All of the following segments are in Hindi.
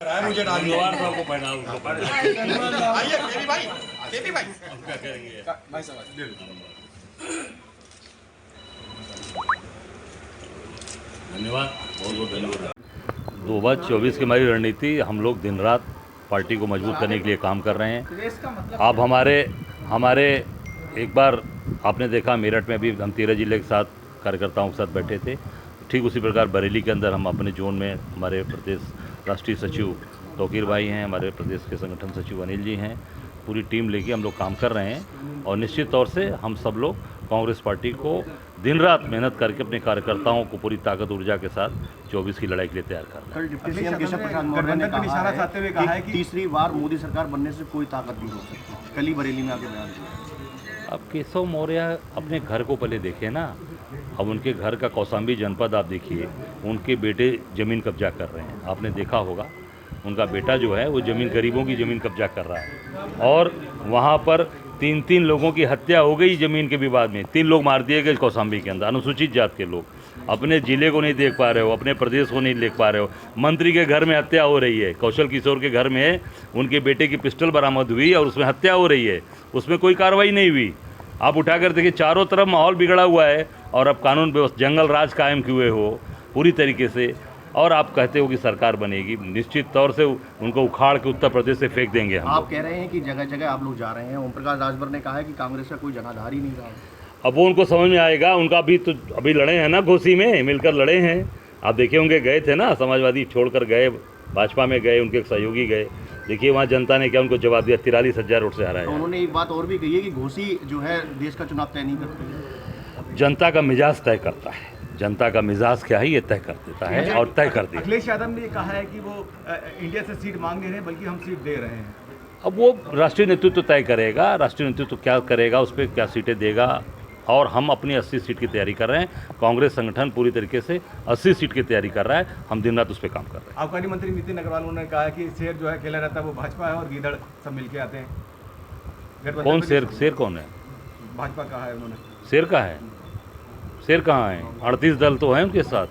है मुझे डालिए। को पहना उसको पहना। आइए मेरी भाई, देवी भाई। अब क्या करेंगे? भाई साहब धन्यवाद, बहुत बहुत धन्यवाद। 2024 की हमारी रणनीति, हम लोग दिन रात पार्टी को मजबूत करने के लिए काम कर रहे हैं। आप हमारे एक बार आपने देखा मेरठ में भी हम 13 जिले के साथ कार्यकर्ताओं के साथ बैठे थे। ठीक उसी प्रकार बरेली के अंदर हम अपने जोन में हमारे प्रदेश राष्ट्रीय सचिव तौकीर भाई हैं, हमारे प्रदेश के संगठन सचिव अनिल जी हैं, पूरी टीम लेके हम लोग काम कर रहे हैं। और निश्चित तौर से हम सब लोग कांग्रेस पार्टी को दिन रात मेहनत करके अपने कार्यकर्ताओं को पूरी ताकत ऊर्जा के साथ 24 की लड़ाई के लिए तैयार कर रहे हैं। कल डिप्टी सीएम केशव प्रसाद मौर्य ने कहा है कि तीसरी बार मोदी सरकार बनने से कोई ताकत नहीं हो सकती। कल ही बरेली में आके बयान दिया। अब केशव मौर्य अपने घर को पहले देखे ना। अब उनके घर का कौशाम्बी जनपद आप देखिए, उनके बेटे ज़मीन कब्जा कर रहे हैं। आपने देखा होगा उनका बेटा जो है वो ज़मीन, गरीबों की ज़मीन कब्जा कर रहा है। और वहाँ पर 3 लोगों की हत्या हो गई ज़मीन के विवाद में। 3 लोग मार दिए गए कौशाम्बी के अंदर, अनुसूचित जात के लोग। अपने ज़िले को नहीं देख पा रहे हो, अपने प्रदेश को नहीं देख पा रहे हो। मंत्री के घर में हत्या हो रही है, कौशल किशोर के घर में उनके बेटे की पिस्टल बरामद हुई और उसमें हत्या हो रही है, उसमें कोई कार्रवाई नहीं हुई। आप उठाकर देखिए, चारों तरफ माहौल बिगड़ा हुआ है और अब कानून व्यवस्था, जंगल राज कायम किए हो पूरी तरीके से, और आप कहते हो कि सरकार बनेगी। निश्चित तौर से उनको उखाड़ के उत्तर प्रदेश से फेंक देंगे हम। आप कह रहे हैं कि जगह जगह आप लोग जा रहे हैं। ओम प्रकाश राजभर ने कहा है कि कांग्रेस का कोई जनाधार ही नहीं रहा। अब वो उनको समझ में आएगा। उनका भी तो अभी लड़े हैं ना, घोसी में मिलकर लड़े हैं। आप देखे होंगे, गए थे ना, समाजवादी छोड़कर गए, भाजपा में गए, उनके सहयोगी गए। देखिए वहाँ जनता ने क्या उनको जवाब दिया, 43,000 वोट से हराया। तो उन्होंने एक बात और भी कही है कि घोसी जो है देश का चुनाव तय नहीं करती। जनता का मिजाज तय करता है। जनता का मिजाज क्या है ये तय कर देता है और तय कर देता है। अखिलेश यादव ने कहा है कि वो इंडिया से सीट मांग नहीं रहे बल्कि हम सीट दे रहे हैं। अब वो राष्ट्रीय नेतृत्व तय करेगा, राष्ट्रीय नेतृत्व क्या करेगा, उस पर क्या सीटें देगा। और हम अपनी 80 सीट की तैयारी कर रहे हैं। कांग्रेस संगठन पूरी तरीके से 80 सीट की तैयारी कर रहा है। हम दिन रात उस पर काम कर रहे हैं। आबकारी मंत्री नितिन अग्रवाल ने कहा है कि शेर जो है खेला रहता है वो भाजपा है और गीदड़ सब मिलके आते हैं। कौन शेर कौन है? भाजपा कहा है उन्होंने। शेर का है? शेर कहाँ है? 38 दल तो हैं उनके साथ।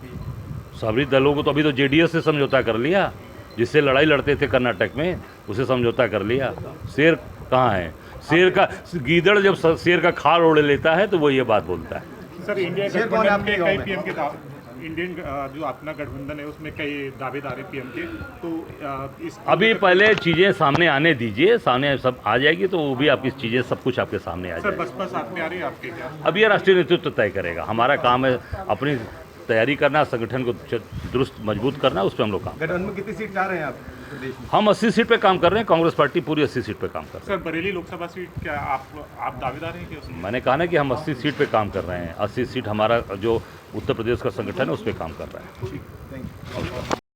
सभी दलों को तो अभी तो जेडीएस से समझौता कर लिया, जिससे लड़ाई लड़ते थे कर्नाटक में, उसे समझौता कर लिया। शेर कहाँ है? शेर का, गीदड़ जब शेर का खाल ओढ़ लेता है तो वो ये बात बोलता है। सर, इंडिया गठबंधन के कई पीएम के इंडियन जो अपना गठबंधन है उसमें कई दावेदार हैं पीएम के, तो इस अभी पहले चीज़ें सामने आने दीजिए, सामने सब आ जाएगी तो वो भी आपकी चीज़ें सब कुछ आपके सामने आ सर, जाएगी। बसपा साथ में आ रही है आपके क्या? अब ये राष्ट्रीय नेतृत्व तय करेगा। हमारा काम है अपनी तैयारी करना, संगठन को दुरुस्त मजबूत करना, उस पर हम लोग काम। गठबंधन में कितनी सीट चाह रहे हैं आप प्रदेश में? हम 80 सीट पे काम कर रहे हैं। कांग्रेस पार्टी पूरी 80 सीट पे काम कर रही है। सर, बरेली लोकसभा सीट क्या आप दावेदार हैं क्या उसमें? मैंने कहा ना कि हम 80 सीट पे काम कर रहे हैं। 80 सीट हमारा जो उत्तर प्रदेश का संगठन है उस पर काम कर रहा है। Thank you.